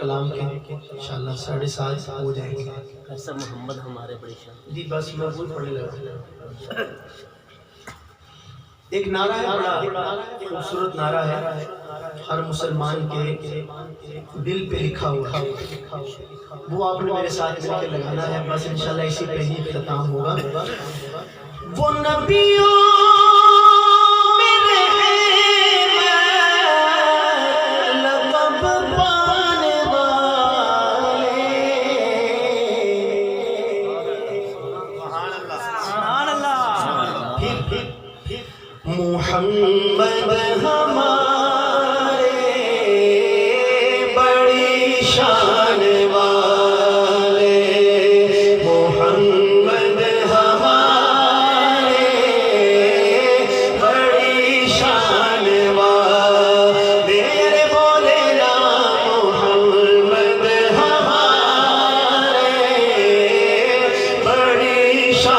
کلام کے انشاءاللہ 7:30 ہو جائیں گے. ایسا محمد ہمارے بڑی شان. جی بس میں بھول پڑنے لگا. ایک نعرہ ہے, بڑا خوبصورت نعرہ ہے, ہر مسلمان کے دل پہ لکھا ہوا, وہ آپ نے میرے ساتھ مل کے لگانا ہے. بس انشاءاللہ اسی پہ ہی اختتام ہوگا. وہ نبیوں محمد ہمارے بڑی شان والے, محمد ہمارے بڑی شان والے, بولے نا محمد ہمارے بڑی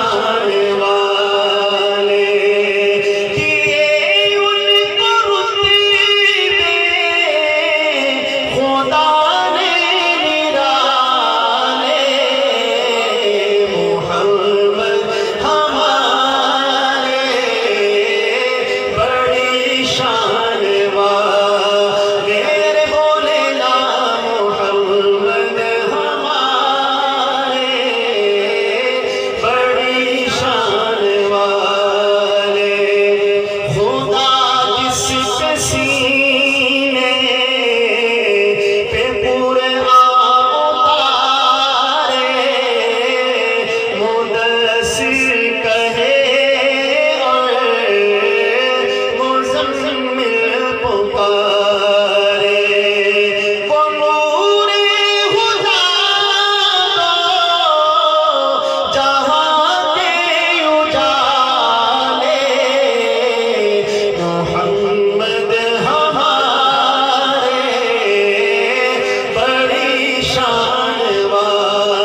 شان والے.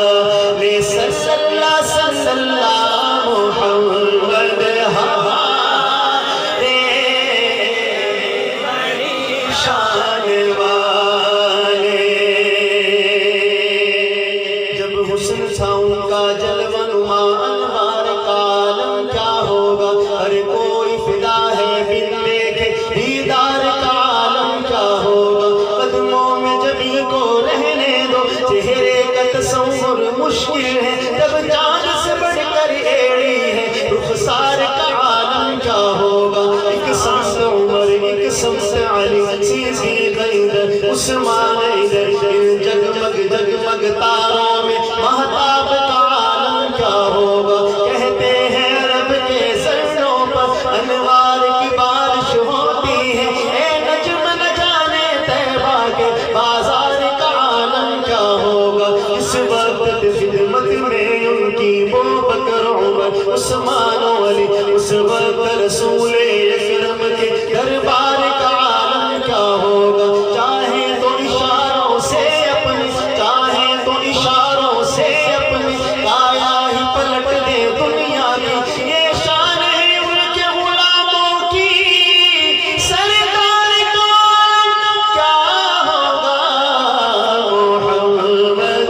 مشکل ہے جب جان سے بڑھ کر ایڑی ہے, رخسار کا عالم کیا ہوگا. ایک سمت عمر, ایک سمت علی, سیزی غیدر عثمان ادھر, ان جگمگ جگمگ تاروں میں مہتاب کا عالم کیا ہوگا. کہتے ہیں رب کے سروں پر انوار کی بارش ہوتی ہے, اے نجم نہ جانے طیبہ کے بازار کا عالم کیا ہوگا. اس وقت خدمت میں ان کی وہ بکر عمر عثمان و علی, اس وقت رسول اکرم کے دربار کا عالم کیا ہوگا. چاہے تو اشاروں سے اپنے, چاہے تو اشاروں سے اپنے کایا ہی پلٹ دے دنیا کی, یہ شان ہے ان کے غلاموں کی. سرکار کا عالم کیا ہوگا. محمد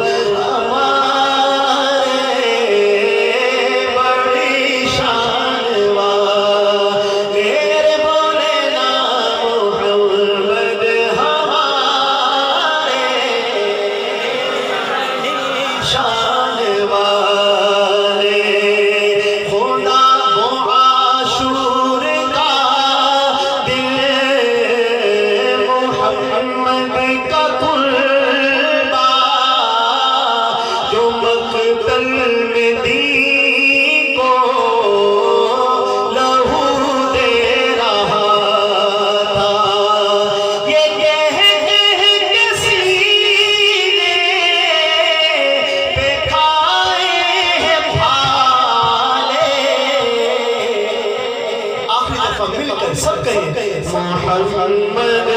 سب کہیں محمد